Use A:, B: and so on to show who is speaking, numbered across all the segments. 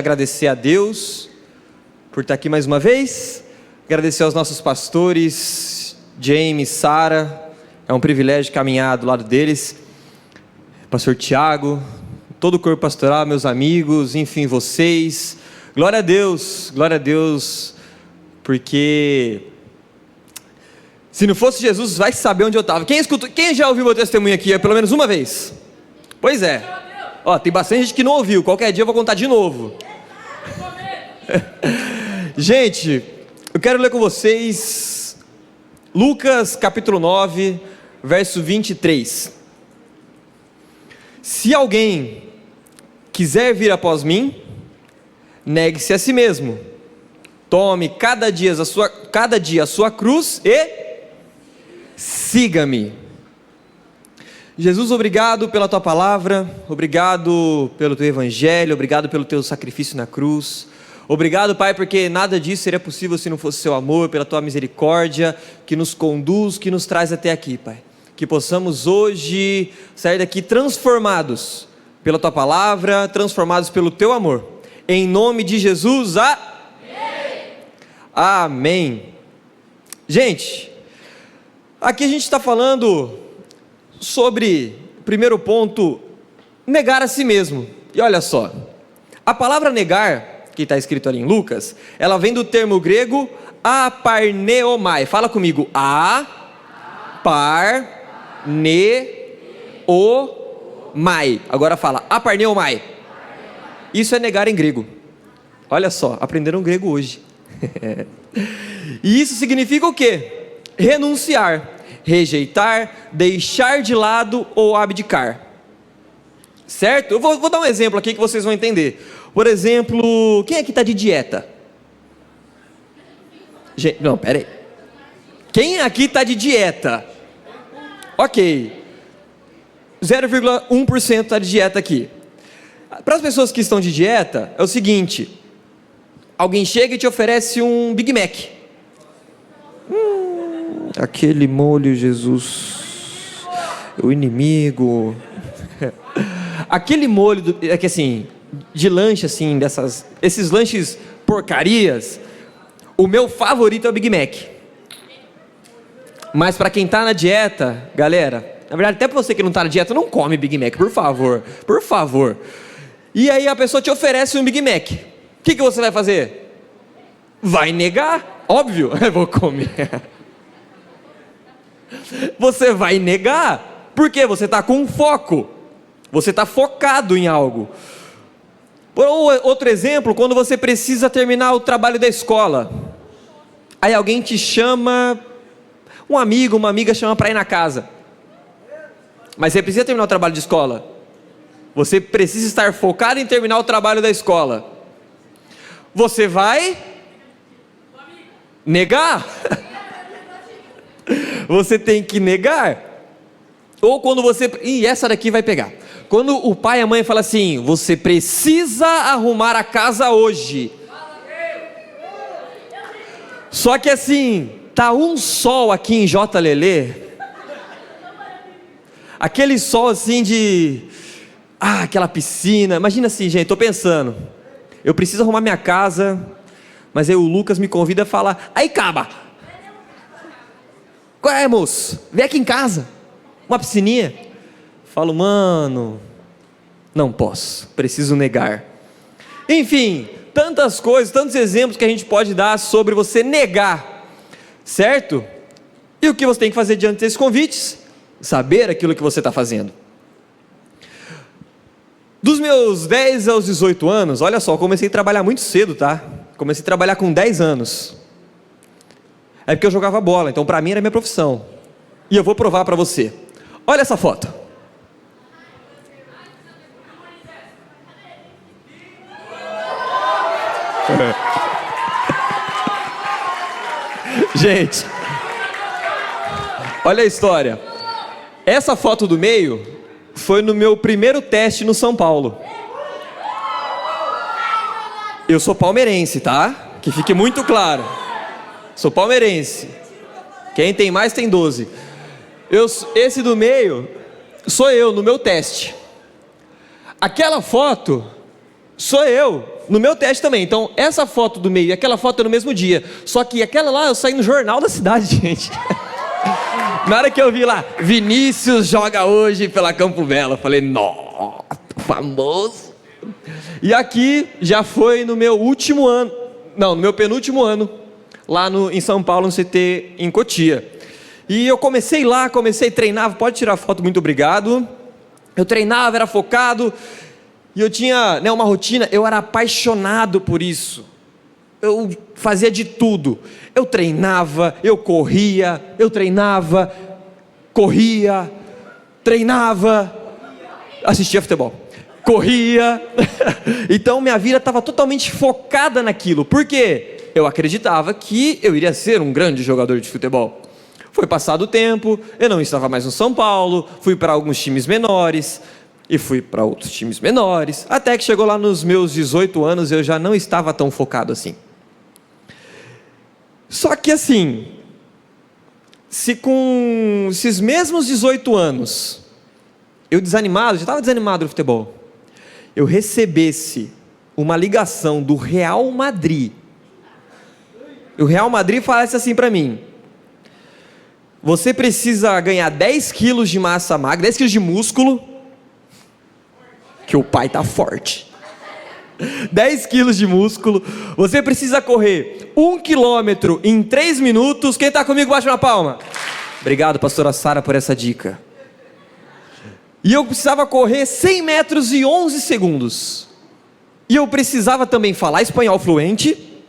A: Agradecer a Deus por estar aqui mais uma vez, agradecer aos nossos pastores, James, Sara, é um privilégio caminhar do lado deles, pastor Tiago, todo o corpo pastoral, meus amigos, enfim, vocês, glória a Deus, porque se não fosse Jesus, vai saber onde eu estava. Quem já ouviu meu testemunho aqui pelo menos uma vez? Pois é, tem bastante gente que não ouviu, qualquer dia eu vou contar de novo. Gente, eu quero ler com vocês Lucas capítulo 9, verso 23. Se alguém quiser vir após mim, negue-se a si mesmo, tome cada dia a sua cruz e siga-me. Jesus, obrigado pela tua palavra, obrigado pelo teu evangelho, obrigado pelo teu sacrifício na cruz. Obrigado, Pai, porque nada disso seria possível se não fosse o seu amor, pela tua misericórdia, que nos conduz, que nos traz até aqui, Pai. Que possamos hoje sair daqui transformados pela tua palavra, transformados pelo teu amor. Em nome de Jesus, amém. Amém. Gente, aqui a gente está falando sobre, primeiro ponto, negar a si mesmo. E olha só, a palavra negar, que está escrito ali em Lucas, ela vem do termo grego aparneomai. Fala comigo, aparneomai. Agora fala, aparneomai. Isso é negar em grego. Olha só, aprenderam grego hoje. E isso significa o quê? Renunciar, rejeitar, deixar de lado ou abdicar. Certo? Eu vou dar um exemplo aqui que vocês vão entender. Por exemplo, quem aqui está de dieta? Não, pera aí. Quem aqui está de dieta? Ok. 0,1% está de dieta aqui. Para as pessoas que estão de dieta, é o seguinte. Alguém chega e te oferece um Big Mac. Aquele molho, Jesus. O inimigo. Aquele molho, é que assim, de lanche assim, esses lanches porcarias, o meu favorito é o Big Mac. Mas para quem tá na dieta, galera, na verdade até para você que não tá na dieta, não come Big Mac, por favor. E aí a pessoa te oferece um Big Mac, o que você vai fazer? Vai negar? Óbvio, eu vou comer. Você vai negar, porque você tá com foco. Você está focado em algo. Outro exemplo, quando você precisa terminar o trabalho da escola. Aí alguém te chama, um amigo, uma amiga chama para ir na casa. Mas você precisa terminar o trabalho de escola. Você precisa estar focado em terminar o trabalho da escola. Você vai negar. Você tem que negar. Ou quando você... essa daqui vai pegar. Quando o pai e a mãe falam assim, você precisa arrumar a casa hoje. Só que assim, tá um sol aqui em J. Lelê. Aquele sol assim de... aquela piscina. Imagina assim, gente, tô pensando. Eu preciso arrumar minha casa, mas aí o Lucas me convida a falar, aí Caba. Qual é, moço? Vem aqui em casa. Uma piscininha. Falo, mano, não posso, preciso negar. Enfim, tantas coisas, tantos exemplos que a gente pode dar sobre você negar, certo? E o que você tem que fazer diante desses convites? Saber aquilo que você está fazendo. Dos meus 10 aos 18 anos, olha só, comecei a trabalhar muito cedo, tá? Comecei a trabalhar com 10 anos. É porque eu jogava bola, então para mim era minha profissão. E eu vou provar para você. Olha essa foto. Gente, olha a história. Essa foto do meio foi no meu primeiro teste no São Paulo. Eu sou palmeirense, tá? Que fique muito claro. Sou palmeirense. Quem tem mais tem 12. Esse do meio sou eu no meu teste. Aquela foto Sou eu, no meu teste também. Então, essa foto do meio e aquela foto é no mesmo dia. Só que aquela lá eu saí no jornal da cidade, gente. Na hora que eu vi lá, Vinícius joga hoje pela Campo Belo, eu falei, nossa, famoso. E aqui já foi no meu último ano, não, no meu penúltimo ano, lá em São Paulo, no CT em Cotia. E eu comecei lá, treinava, pode tirar foto, muito obrigado. Eu treinava, era focado, e eu tinha, né, uma rotina, eu era apaixonado por isso. Eu fazia de tudo. Eu treinava, eu corria, eu treinava, corria, treinava, assistia futebol, corria. Então minha vida estava totalmente focada naquilo. Por quê? Eu acreditava que eu iria ser um grande jogador de futebol. Foi passado o tempo, eu não estava mais no São Paulo, fui para alguns times menores, e fui para outros times menores, até que chegou lá nos meus 18 anos, eu já não estava tão focado assim. Só que assim, se com esses mesmos 18 anos, eu desanimado, já estava desanimado no futebol, eu recebesse uma ligação do Real Madrid, o Real Madrid falasse assim para mim, você precisa ganhar 10 quilos de massa magra, 10 quilos de músculo, que o pai tá forte, 10 quilos de músculo, você precisa correr 1 quilômetro em 3 minutos, quem está comigo bate uma palma, obrigado pastora Sara por essa dica, e eu precisava correr 100 metros e 11 segundos, e eu precisava também falar espanhol fluente,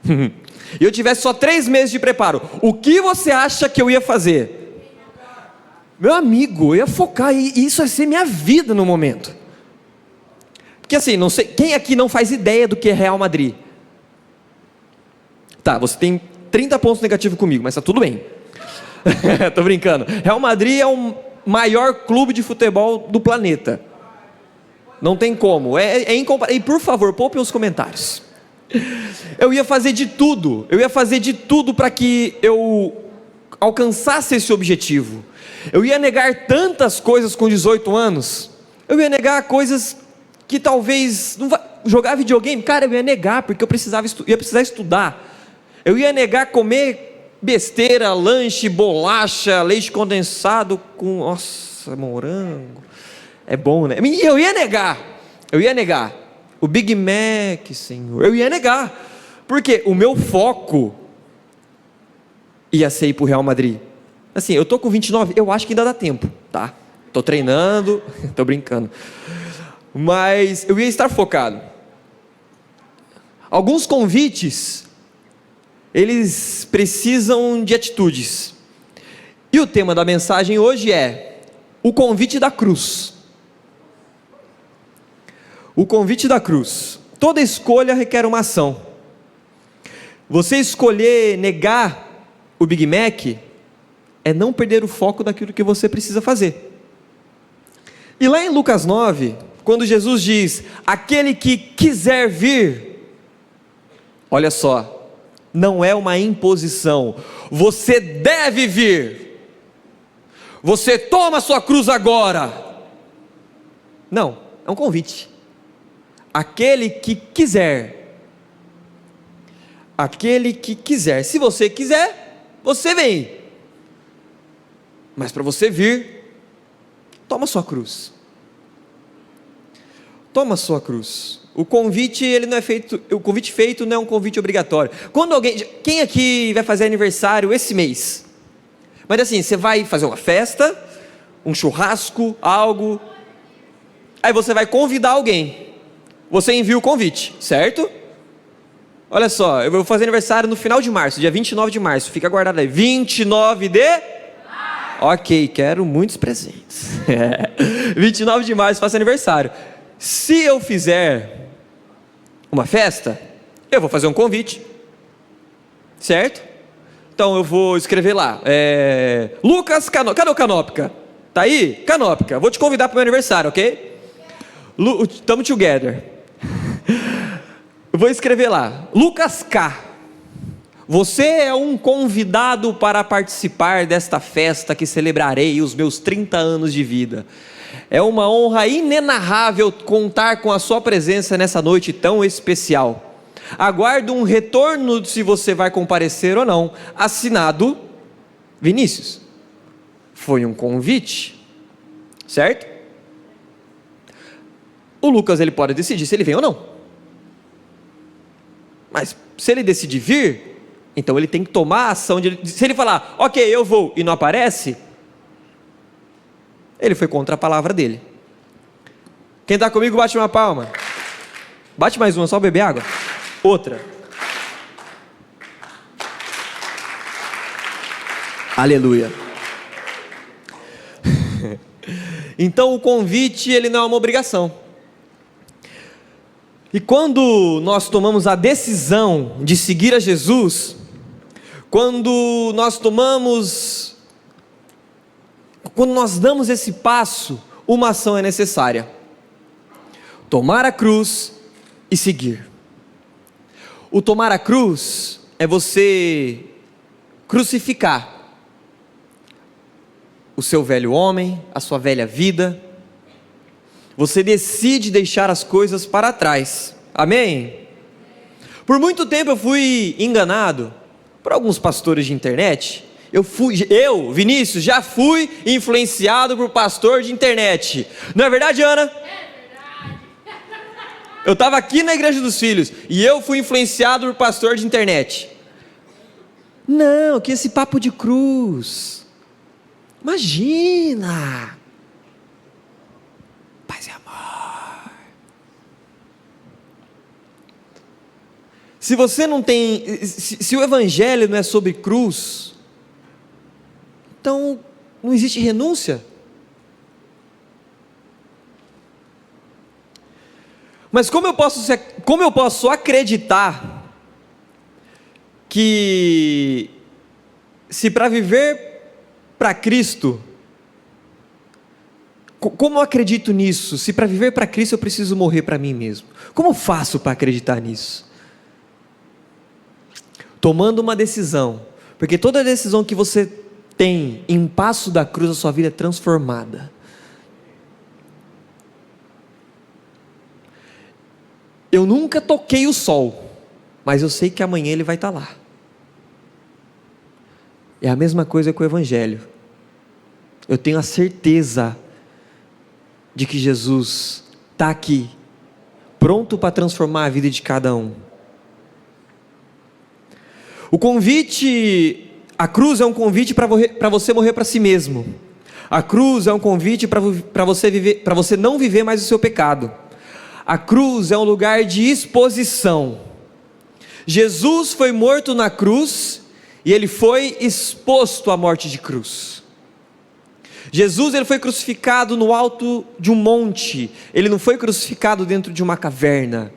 A: e eu tivesse só 3 meses de preparo, o que você acha que eu ia fazer? Meu amigo, eu ia focar, e isso ia ser minha vida no momento, porque assim, não sei, quem aqui não faz ideia do que é Real Madrid? Tá, você tem 30 pontos negativos comigo, mas tá tudo bem, tô brincando, Real Madrid é o maior clube de futebol do planeta, não tem como, é incomparável, e por favor, poupe os comentários. Eu ia fazer de tudo para que eu alcançasse esse objetivo. Eu ia negar tantas coisas com 18 anos, eu ia negar coisas que talvez, jogar videogame, cara, eu ia negar, porque eu ia precisar estudar, eu ia negar comer besteira, lanche, bolacha, leite condensado com, nossa, morango, é bom, né? Eu ia negar, o Big Mac, Senhor, eu ia negar, porque o meu foco ia ser ir para o Real Madrid. Assim, eu tô com 29, eu acho que ainda dá tempo, tá? Tô treinando, tô brincando, mas eu ia estar focado. Alguns convites, eles precisam de atitudes, e o tema da mensagem hoje é o convite da cruz. O convite da cruz. Toda escolha requer uma ação. Você escolher negar o Big Mac é não perder o foco daquilo que você precisa fazer. E lá em Lucas 9, quando Jesus diz, aquele que quiser vir, olha só, não é uma imposição, você deve vir, você toma a sua cruz agora. Não, é um convite. Aquele que quiser, se você quiser, você vem, mas para você vir, toma sua cruz, o convite ele não é feito, o convite feito não é um convite obrigatório. Quando quem aqui vai fazer aniversário esse mês? Mas assim, você vai fazer uma festa, um churrasco, algo, aí você vai convidar alguém, você envia o convite, certo? Olha só, eu vou fazer aniversário no final de março, dia 29 de março, fica guardado aí, 29 de março. Ok, quero muitos presentes. 29 de março faço aniversário. Se eu fizer uma festa, eu vou fazer um convite, certo? Então eu vou escrever lá, Lucas Canópica, cadê o Canópica? Tá aí? Canópica, vou te convidar para o meu aniversário, ok? Tamo together. Eu vou escrever lá, Lucas K. Você é um convidado para participar desta festa que celebrarei os meus 30 anos de vida. É uma honra inenarrável contar com a sua presença nessa noite tão especial. Aguardo um retorno se você vai comparecer ou não. Assinado Vinícius. Foi um convite, certo? O Lucas ele pode decidir se ele vem ou não. Mas se ele decidir vir, então ele tem que tomar a ação se ele falar, ok, eu vou, e não aparece, ele foi contra a palavra dele. Quem está comigo, bate uma palma. Bate mais uma, só beber água. Outra. Aleluia. Então o convite, ele não é uma obrigação. E quando nós tomamos a decisão de seguir a Jesus, quando nós damos esse passo, uma ação é necessária: tomar a cruz e seguir. O tomar a cruz é você crucificar o seu velho homem, a sua velha vida. Você decide deixar as coisas para trás. Amém? Por muito tempo eu fui enganado por alguns pastores de internet. Eu, Vinícius, já fui influenciado por pastor de internet. Não é verdade, Ana? É verdade. Eu estava aqui na Igreja dos Filhos e eu fui influenciado por pastor de internet. Não, que esse papo de cruz. Imagina. Paz e amor. Se você não tem, se o evangelho não é sobre cruz, então não existe renúncia. Mas como eu posso acreditar que se para viver para Cristo, como eu acredito nisso? Se para viver para Cristo eu preciso morrer para mim mesmo, como eu faço para acreditar nisso? Tomando uma decisão, porque toda decisão que você tem em um passo da cruz, a sua vida é transformada. Eu nunca toquei o sol, mas eu sei que amanhã ele vai estar lá. É a mesma coisa com o evangelho. Eu tenho a certeza de que Jesus está aqui, pronto para transformar a vida de cada um. O convite, a cruz é um convite para você morrer para si mesmo. A cruz é um convite para você não viver mais o seu pecado. A cruz é um lugar de exposição. Jesus foi morto na cruz e ele foi exposto à morte de cruz. Jesus ele foi crucificado no alto de um monte, ele não foi crucificado dentro de uma caverna.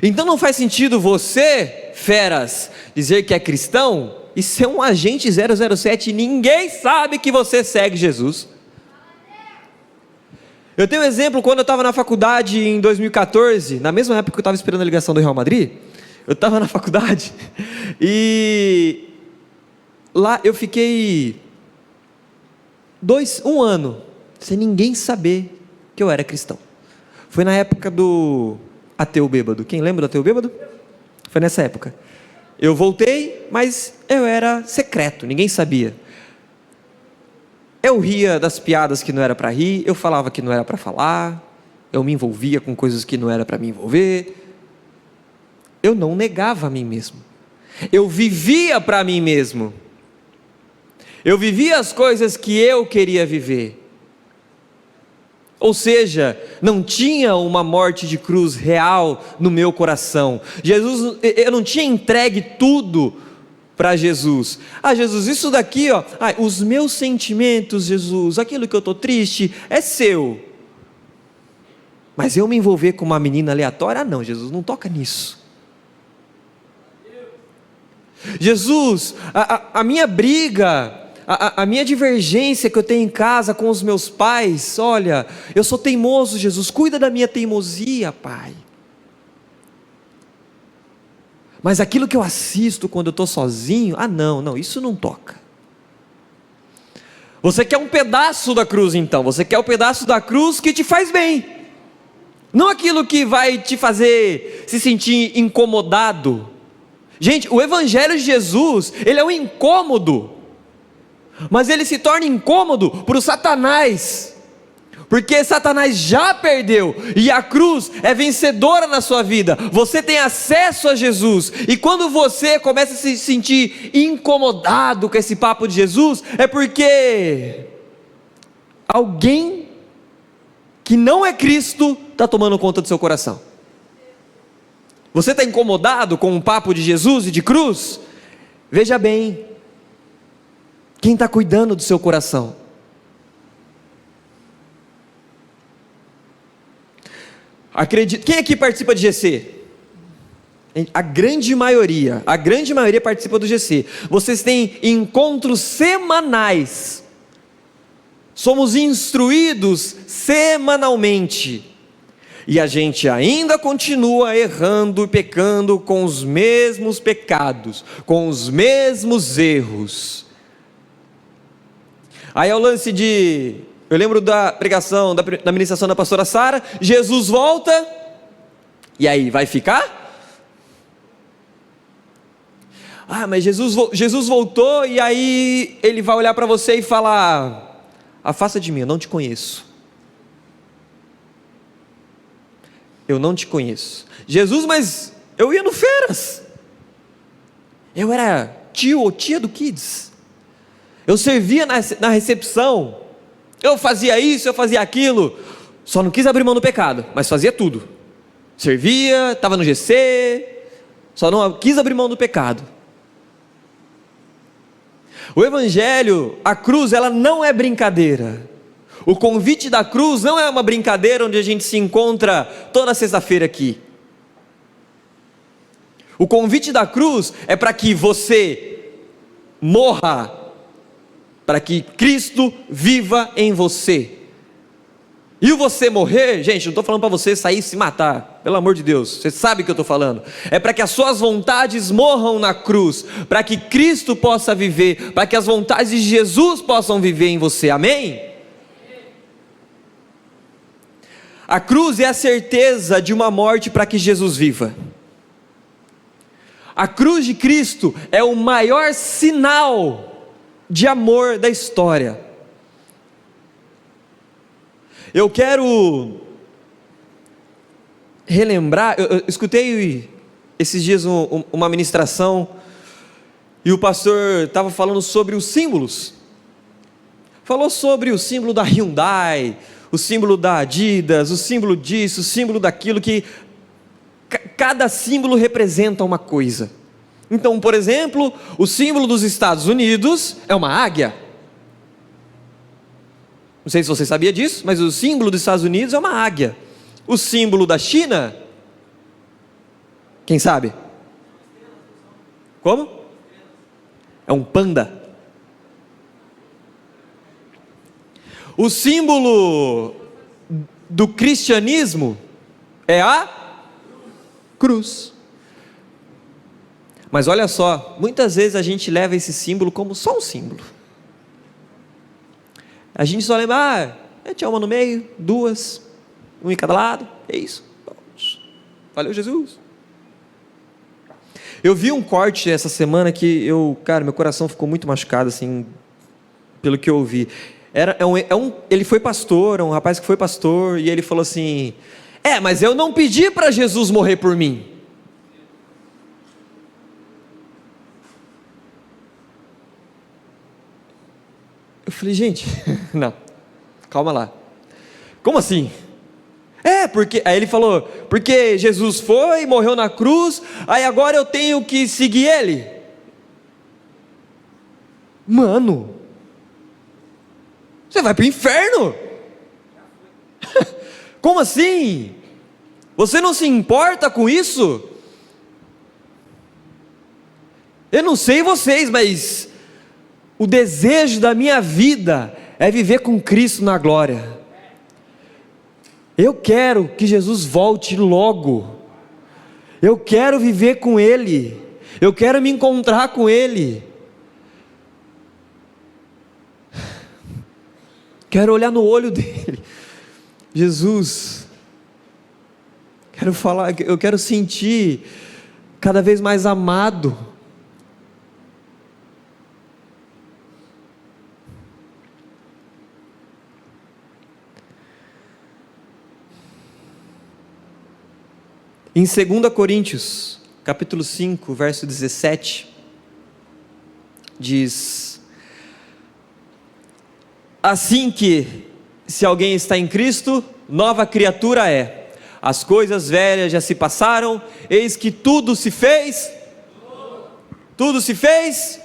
A: Então não faz sentido você, feras, dizer que é cristão e ser um agente 007 e ninguém sabe que você segue Jesus. Eu tenho um exemplo, quando eu estava na faculdade em 2014, na mesma época que eu estava esperando a ligação do Real Madrid, eu estava na faculdade e lá eu fiquei um ano sem ninguém saber que eu era cristão. Foi na época do ateu bêbado. Quem lembra do ateu bêbado? Foi nessa época. Eu voltei, mas eu era secreto, ninguém sabia. Eu ria das piadas que não era para rir, eu falava que não era para falar, eu me envolvia com coisas que não era para me envolver. Eu não negava a mim mesmo. Eu vivia para mim mesmo. Eu vivia as coisas que eu queria viver. Ou seja, não tinha uma morte de cruz real no meu coração. Eu não tinha entregue tudo para Jesus. Jesus, isso daqui, os meus sentimentos, Jesus, aquilo que eu estou triste, é seu. Mas eu me envolver com uma menina aleatória, não, Jesus, não toca nisso. Jesus, a minha briga, a minha divergência que eu tenho em casa com os meus pais, olha, eu sou teimoso, Jesus, cuida da minha teimosia, Pai. Mas aquilo que eu assisto quando eu estou sozinho, não, isso não toca. Você quer um pedaço da cruz então, você quer o pedaço da cruz que te faz bem, não aquilo que vai te fazer se sentir incomodado. Gente, o Evangelho de Jesus, ele é um incômodo, mas ele se torna incômodo para o Satanás, porque Satanás já perdeu, e a cruz é vencedora na sua vida. Você tem acesso a Jesus, e quando você começa a se sentir incomodado com esse papo de Jesus, é porque alguém que não é Cristo está tomando conta do seu coração. Você está incomodado com o papo de Jesus e de cruz? Veja bem, quem está cuidando do seu coração? Quem aqui participa de GC? A grande maioria participa do GC. Vocês têm encontros semanais, somos instruídos semanalmente, e a gente ainda continua errando e pecando com os mesmos pecados, com os mesmos erros. Aí é o lance de... Eu lembro da pregação, da ministração da pastora Sara. Jesus volta, e aí, vai ficar? Mas Jesus voltou, e aí ele vai olhar para você e falar: afasta de mim, eu não te conheço. Eu não te conheço. Jesus, mas eu ia no Feiras, eu era tio ou tia do Kids, eu servia na recepção, eu fazia isso, eu fazia aquilo, só não quis abrir mão do pecado, mas fazia tudo, servia, estava no GC, só não quis abrir mão do pecado. O Evangelho, a cruz, ela não é brincadeira. O convite da cruz não é uma brincadeira onde a gente se encontra toda sexta-feira aqui. O convite da cruz é para que você morra, para que Cristo viva em você. E o você morrer, gente, não estou falando para você sair e se matar, pelo amor de Deus, você sabe o que eu estou falando. É para que as suas vontades morram na cruz, para que Cristo possa viver, para que as vontades de Jesus possam viver em você, amém? A cruz é a certeza de uma morte para que Jesus viva. A cruz de Cristo é o maior sinal de amor da história. Eu quero relembrar, eu escutei esses dias uma ministração, e o pastor estava falando sobre os símbolos. Falou sobre o símbolo da Hyundai, o símbolo da Adidas, o símbolo disso, o símbolo daquilo, que cada símbolo representa uma coisa. Então, por exemplo, o símbolo dos Estados Unidos é uma águia. Não sei se você sabia disso, mas o símbolo dos Estados Unidos é uma águia. O símbolo da China, quem sabe? Como? É um panda. O símbolo do cristianismo é a cruz. Mas olha só, muitas vezes a gente leva esse símbolo como só um símbolo. A gente só lembra, tinha uma no meio, duas, um em cada lado, é isso. Valeu, Jesus. Eu vi um corte essa semana que meu coração ficou muito machucado, assim, pelo que eu ouvi. Ele foi pastor, um rapaz que foi pastor, e ele falou assim: mas eu não pedi para Jesus morrer por mim. Eu falei: gente, não, calma lá, como assim? Porque, aí ele falou, porque Jesus foi, morreu na cruz, aí agora eu tenho que seguir ele. Mano, você vai para o inferno? Como assim? Você não se importa com isso? Eu não sei vocês, mas o desejo da minha vida é viver com Cristo na glória. Eu quero que Jesus volte logo. Eu quero viver com Ele. Eu quero me encontrar com Ele. Quero olhar no olho dele. Jesus, quero falar, eu quero sentir cada vez mais amado. Em 2 Coríntios, capítulo 5, verso 17, diz: assim que, se alguém está em Cristo, nova criatura é. As coisas velhas já se passaram, eis que tudo se fez. Tudo se fez.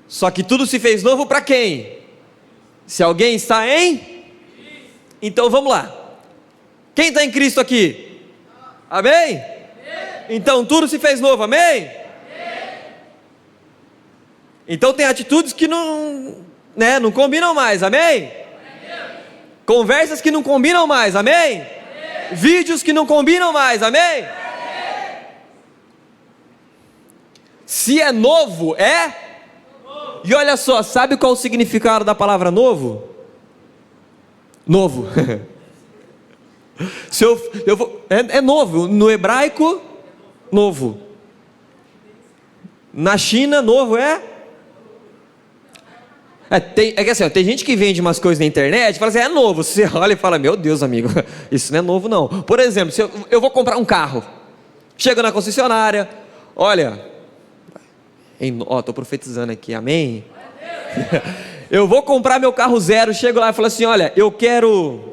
A: Só que tudo se fez novo para quem? Se alguém está em? Então vamos lá. Quem está em Cristo aqui? Amém? Então tudo se fez novo, amém? Então tem atitudes que não combinam mais, amém? Conversas que não combinam mais, amém? Vídeos que não combinam mais, amém? Se é novo, é? E olha só, sabe qual o significado da palavra novo? Novo. É novo, no hebraico, novo. Na China, novo é que assim, tem gente que vende umas coisas na internet e fala assim, é novo. Você olha e fala, meu Deus, amigo, isso não é novo não. Por exemplo, se eu vou comprar um carro, chego na concessionária, olha, estou profetizando aqui, amém? Eu vou comprar meu carro zero, chego lá e falo assim, olha, eu quero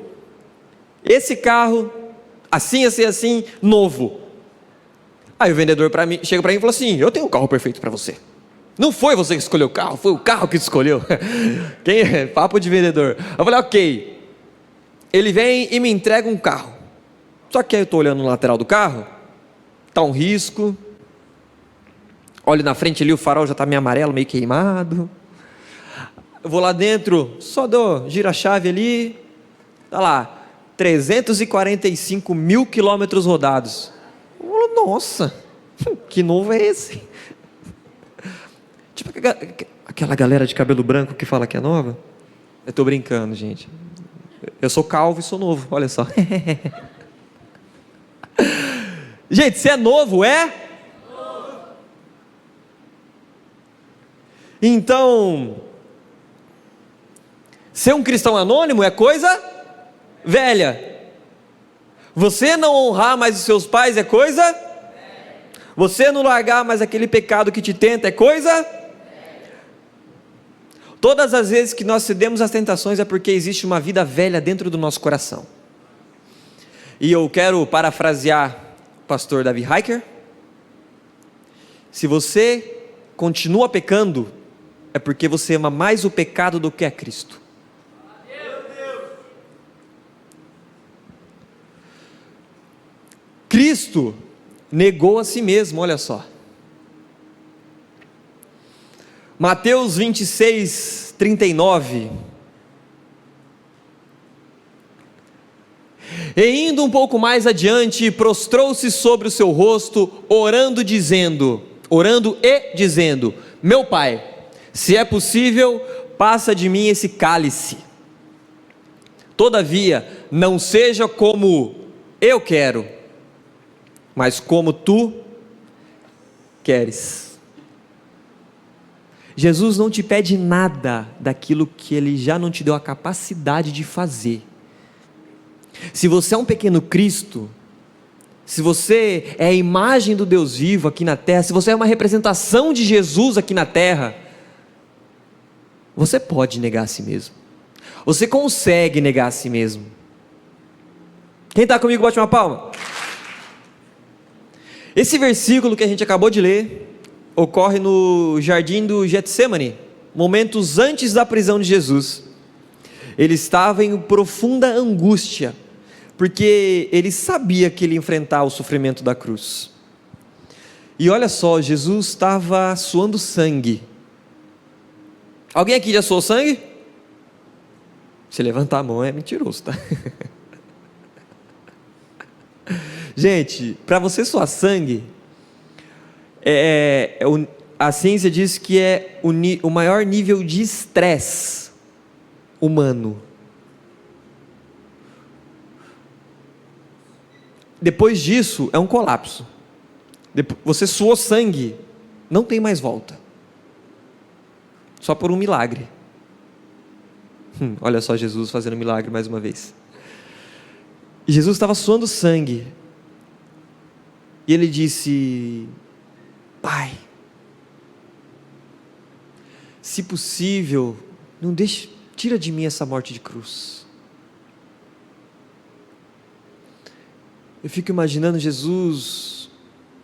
A: esse carro, assim, novo. Aí o vendedor chega para mim e fala assim, eu tenho um carro perfeito para você. Não foi você que escolheu o carro, foi o carro que te escolheu. Papo de vendedor. Eu falei, ok. Ele vem e me entrega um carro. Só que aí eu estou olhando no lateral do carro, está um risco. Olho na frente ali, o farol já está meio amarelo, meio queimado. Eu vou lá dentro, giro a chave ali, está lá, 345 mil quilômetros rodados. Eu falo, nossa, que novo é esse? Tipo aquela galera de cabelo branco que fala que é nova. Eu estou brincando, gente. Eu sou calvo e sou novo, olha só. Gente, se é novo, é? Então, ser um cristão anônimo é coisa velha. Você não honrar mais os seus pais é coisa? Você não largar mais aquele pecado que te tenta é coisa? Todas as vezes que nós cedemos às tentações é porque existe uma vida velha dentro do nosso coração. E eu quero parafrasear o pastor Davi Heiker. Se você continua pecando, é porque você ama mais o pecado do que a Cristo. Cristo negou a si mesmo, olha só. Mateus 26, 39. E indo um pouco mais adiante, prostrou-se sobre o seu rosto, orando e dizendo, meu Pai, se é possível, passa de mim esse cálice. Todavia, não seja como eu quero, mas como tu queres. Jesus não te pede nada daquilo que Ele já não te deu a capacidade de fazer. Se você é um pequeno Cristo, se você é a imagem do Deus vivo aqui na terra, se você é uma representação de Jesus aqui na terra, você pode negar a si mesmo. Você consegue negar a si mesmo. Quem está comigo, bote uma palma. Esse versículo que a gente acabou de ler ocorre no jardim do Getsemane, momentos antes da prisão de Jesus. Ele estava em profunda angústia, porque ele sabia que ele ia enfrentar o sofrimento da cruz. E olha só, Jesus estava suando sangue. Alguém aqui já suou sangue? Se levantar a mão é mentiroso, tá? Gente, para você suar sangue, a ciência diz que é o maior nível de estresse humano. Depois disso, é um colapso. Você suou sangue, não tem mais volta. Só por um milagre. Olha só Jesus fazendo milagre mais uma vez. E Jesus estava suando sangue. E ele disse: Pai, se possível, não deixe, tira de mim essa morte de cruz. Eu fico imaginando Jesus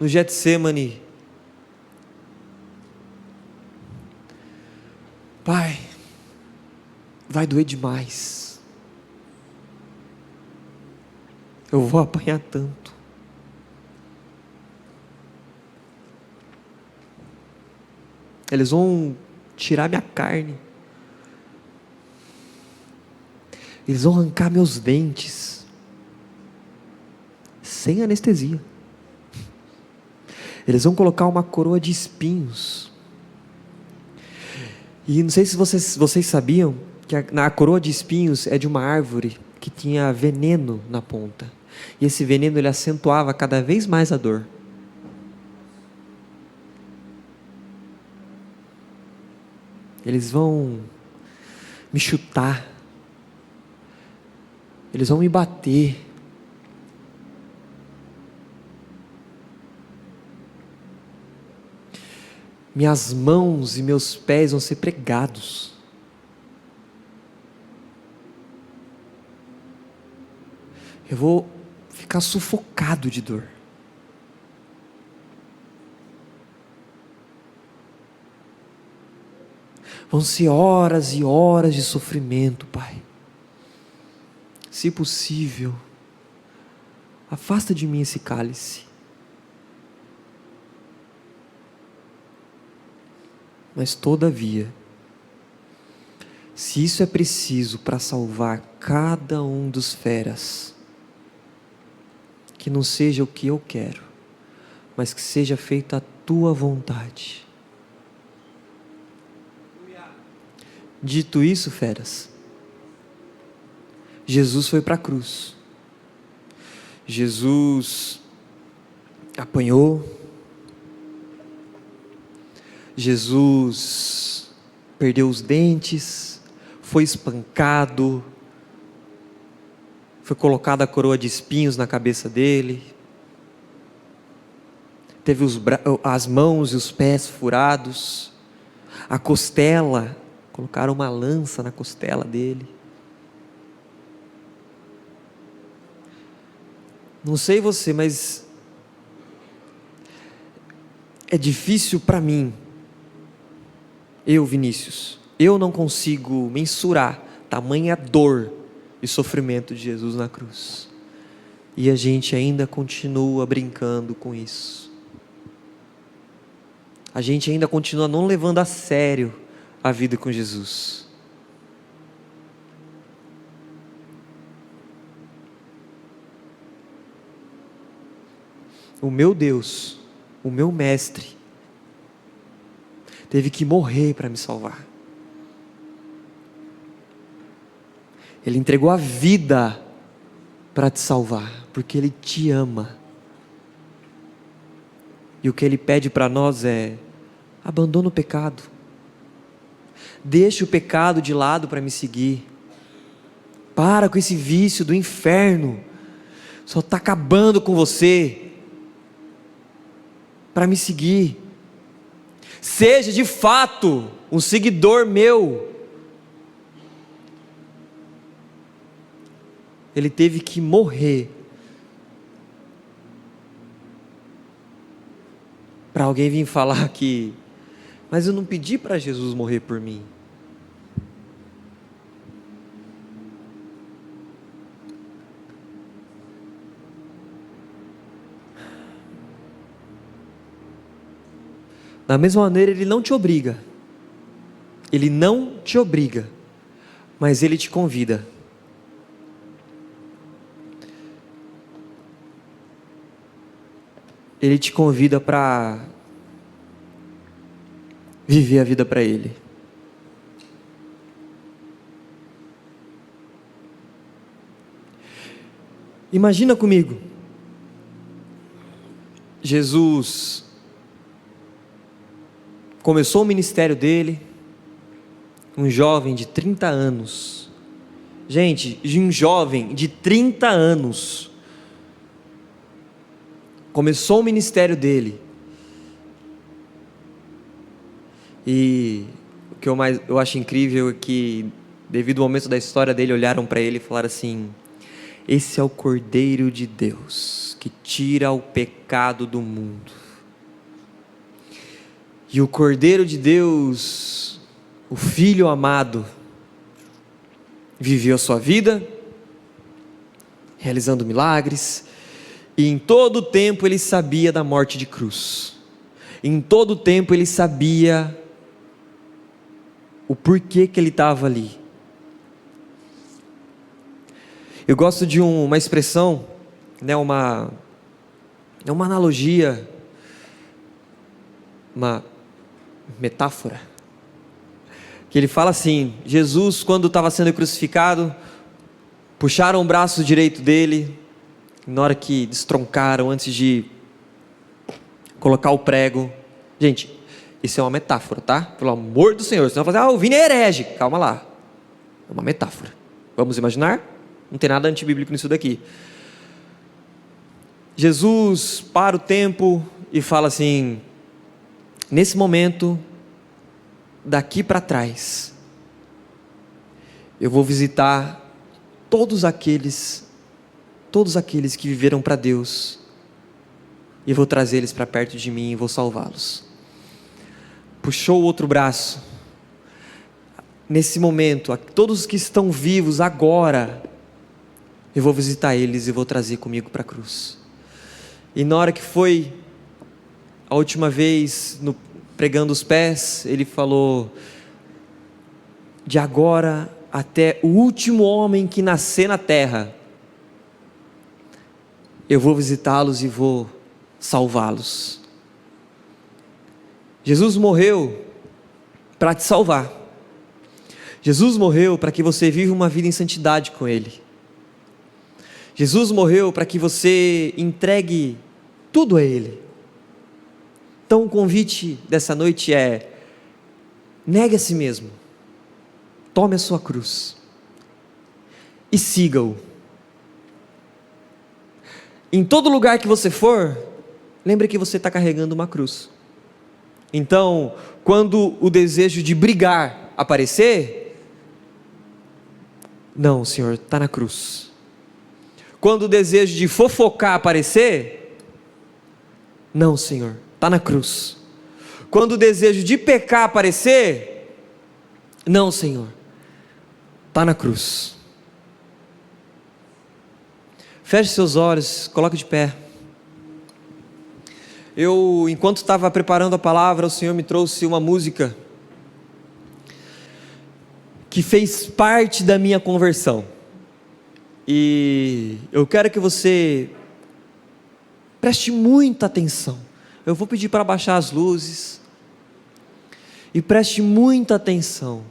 A: no Getsemane. Pai, vai doer demais. Eu vou apanhar tanto. Eles vão tirar minha carne. Eles vão arrancar meus dentes. Sem anestesia. Eles vão colocar uma coroa de espinhos. E não sei se vocês sabiam que a coroa de espinhos é de uma árvore que tinha veneno na ponta. E esse veneno ele acentuava cada vez mais a dor. Eles vão me chutar. Eles vão me bater. Minhas mãos e meus pés vão ser pregados. Eu vou ficar sufocado de dor. Vão ser horas e horas de sofrimento, Pai. Se possível, afasta de mim esse cálice. Mas todavia, se isso é preciso para salvar cada um dos feras, que não seja o que eu quero, mas que seja feita a tua vontade. Dito isso, feras, Jesus foi para a cruz. Jesus apanhou. Jesus perdeu os dentes, foi espancado, foi colocada a coroa de espinhos na cabeça dele, teve as mãos e os pés furados, a costela, colocaram uma lança na costela dele. Não sei você, mas é difícil para mim. Eu, Vinícius, eu não consigo mensurar tamanha dor e sofrimento de Jesus na cruz. E a gente ainda continua brincando com isso. A gente ainda continua não levando a sério a vida com Jesus. O meu Deus, o meu mestre, teve que morrer para me salvar. Ele entregou a vida para te salvar, porque Ele te ama. E o que Ele pede para nós é: abandona o pecado. Deixa o pecado de lado para me seguir. Para com esse vício do inferno. Só está acabando com você. Para me seguir. Seja de fato um seguidor meu. Ele teve que morrer para alguém vir falar que, mas eu não pedi para Jesus morrer por mim. Da mesma maneira, Ele não te obriga. Ele não te obriga, mas Ele te convida. Ele te convida para viver a vida para Ele. Imagina comigo, Jesus começou o ministério dele, um jovem de 30 anos, gente, um jovem de 30 anos, começou o ministério dele, e o que eu acho incrível é que, devido ao momento da história dele, olharam para ele e falaram assim: esse é o Cordeiro de Deus, que tira o pecado do mundo. E o Cordeiro de Deus, o Filho amado, viveu a sua vida, realizando milagres, e em todo o tempo ele sabia da morte de cruz. Em todo o tempo ele sabia o porquê que ele estava ali. Eu gosto de uma expressão, né, uma analogia, uma metáfora, que ele fala assim: Jesus, quando estava sendo crucificado, puxaram o braço direito dele, na hora que destroncaram, antes de colocar o prego. Gente, isso é uma metáfora, tá? Pelo amor do Senhor, senão vai fazer: o Vini é herege. Calma lá, é uma metáfora. Vamos imaginar? Não tem nada antibíblico nisso daqui. Jesus para o tempo e fala assim: nesse momento, daqui para trás, eu vou visitar todos aqueles que viveram para Deus, e vou trazer eles para perto de mim e vou salvá-los. Puxou o outro braço. Nesse momento, todos os que estão vivos agora, eu vou visitar eles e vou trazer comigo para a cruz. E na hora que foi a última vez, pregando os pés, ele falou: de agora até o último homem que nascer na terra, eu vou visitá-los e vou salvá-los. Jesus morreu para te salvar. Jesus morreu para que você viva uma vida em santidade com Ele. Jesus morreu para que você entregue tudo a Ele. Então o convite dessa noite é: negue a si mesmo, tome a sua cruz e siga-o. Em todo lugar que você for, lembre que você está carregando uma cruz. Então, quando o desejo de brigar aparecer, não, Senhor, está na cruz. Quando o desejo de fofocar aparecer, não, Senhor, está na cruz. Quando o desejo de pecar aparecer, não, Senhor, está na cruz. Feche seus olhos, coloque de pé. Enquanto estava preparando a palavra, o Senhor me trouxe uma música que fez parte da minha conversão. E eu quero que você preste muita atenção. Eu vou pedir para baixar as luzes. E preste muita atenção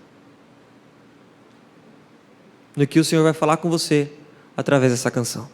A: no que o Senhor vai falar com você através dessa canção.